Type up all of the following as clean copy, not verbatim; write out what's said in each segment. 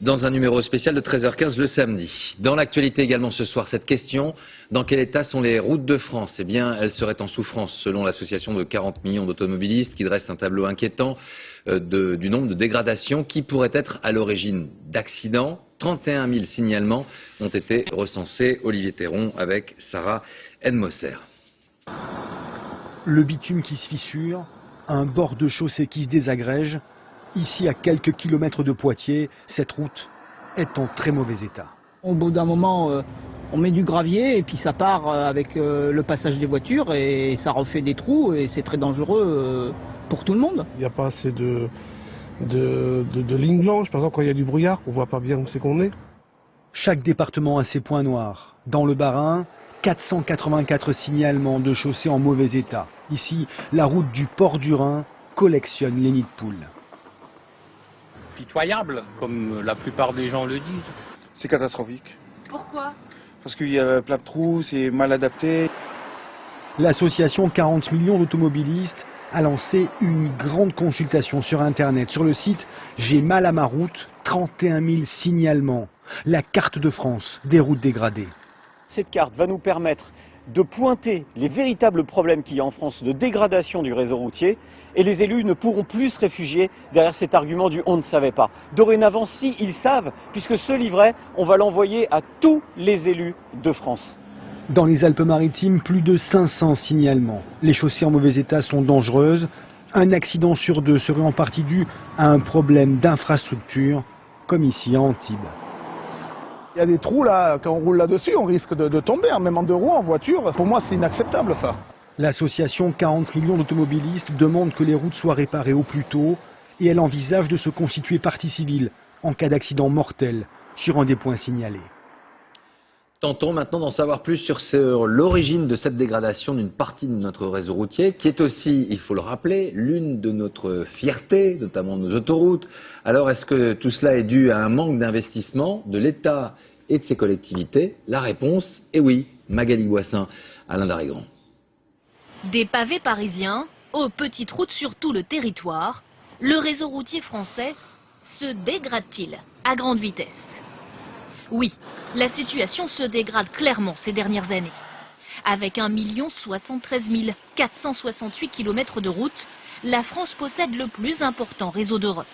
dans un numéro spécial de 13h15 le samedi. Dans l'actualité également ce soir, cette question, dans quel état sont les routes de France? Eh bien, elles seraient en souffrance selon l'association de 40 millions d'automobilistes qui dresse un tableau inquiétant du nombre de dégradations qui pourraient être à l'origine d'accidents. 31 000 signalements ont été recensés. Olivier Théron avec Sarah Enmosser. Le bitume qui se fissure, un bord de chaussée qui se désagrège. Ici, à quelques kilomètres de Poitiers, cette route est en très mauvais état. Au bout d'un moment, on met du gravier et puis ça part avec le passage des voitures et ça refait des trous et c'est très dangereux pour tout le monde. Il n'y a pas assez de lignes blanches, par exemple quand il y a du brouillard, on ne voit pas bien où c'est qu'on est. Chaque département a ses points noirs. Dans le Bas-Rhin, 484 signalements de chaussées en mauvais état. Ici, la route du port du Rhin collectionne les nids de poules. Pitoyable, comme la plupart des gens le disent. C'est catastrophique. Pourquoi? Parce qu'il y a plein de trous, c'est mal adapté. L'association 40 millions d'automobilistes a lancé une grande consultation sur Internet. Sur le site J'ai mal à ma route, 31 000 signalements. La carte de France des routes dégradées. Cette carte va nous permettre de pointer les véritables problèmes qu'il y a en France de dégradation du réseau routier et les élus ne pourront plus se réfugier derrière cet argument du « on ne savait pas ». Dorénavant, si, ils savent, puisque ce livret, on va l'envoyer à tous les élus de France. Dans les Alpes-Maritimes, plus de 500 signalements. Les chaussées en mauvais état sont dangereuses. Un accident sur deux serait en partie dû à un problème d'infrastructure, comme ici à Antibes. Il y a des trous là, quand on roule là-dessus, on risque de tomber, même en deux roues, en voiture. Pour moi, c'est inacceptable ça. L'association 40 millions d'automobilistes demande que les routes soient réparées au plus tôt et elle envisage de se constituer partie civile en cas d'accident mortel sur un des points signalés. Tentons maintenant d'en savoir plus sur l'origine de cette dégradation d'une partie de notre réseau routier, qui est aussi, il faut le rappeler, l'une de notre fierté, notamment nos autoroutes. Alors, est-ce que tout cela est dû à un manque d'investissement de l'État et de ses collectivités? La réponse est oui. Magali Boissin, Alain Darrigrand. Des pavés parisiens aux petites routes sur tout le territoire, le réseau routier français se dégrade-t-il à grande vitesse? Oui, la situation se dégrade clairement ces dernières années. Avec 1 073 468 km de route, la France possède le plus important réseau d'Europe.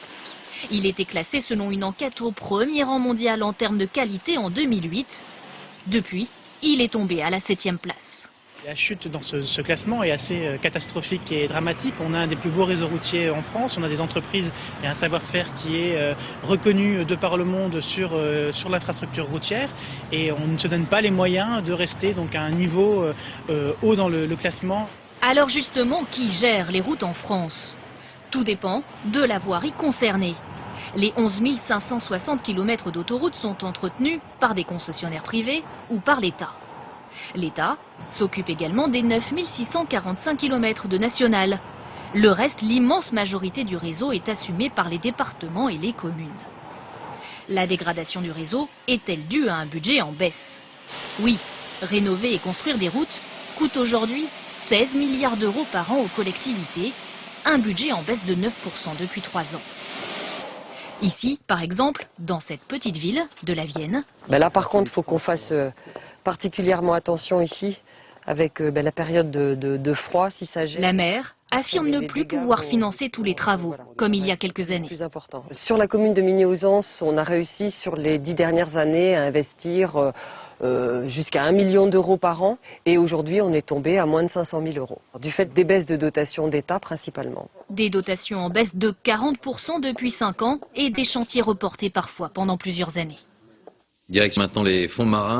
Il était classé selon une enquête au premier rang mondial en termes de qualité en 2008. Depuis, il est tombé à la 7e place. La chute dans ce classement est assez catastrophique et dramatique. On a un des plus beaux réseaux routiers en France, on a des entreprises et un savoir-faire qui est reconnu de par le monde sur l'infrastructure routière et on ne se donne pas les moyens de rester donc à un niveau haut dans le classement. Alors justement, qui gère les routes en France? Tout dépend de la voirie concernée. Les 11 560 km d'autoroutes sont entretenus par des concessionnaires privés ou par l'État. L'État s'occupe également des 9 645 km de nationales. Le reste, l'immense majorité du réseau est assumée par les départements et les communes. La dégradation du réseau est-elle due à un budget en baisse? Oui, rénover et construire des routes coûte aujourd'hui 16 milliards d'euros par an aux collectivités, un budget en baisse de 9% depuis 3 ans. Ici, par exemple, dans cette petite ville de la Vienne. Là, par contre, il faut qu'on fasse particulièrement attention ici, avec la période de froid, si ça gêne. La maire affirme ne plus pouvoir financer tous les travaux, comme il y a quelques années. Plus important. Sur la commune de Migné-Auzance, on a réussi sur les 10 dernières années à investir jusqu'à 1 million d'euros par an. Et aujourd'hui, on est tombé à moins de 500 000 euros. Du fait des baisses de dotations d'État principalement. Des dotations en baisse de 40% depuis 5 ans et des chantiers reportés parfois pendant plusieurs années. Direction maintenant les fonds marins.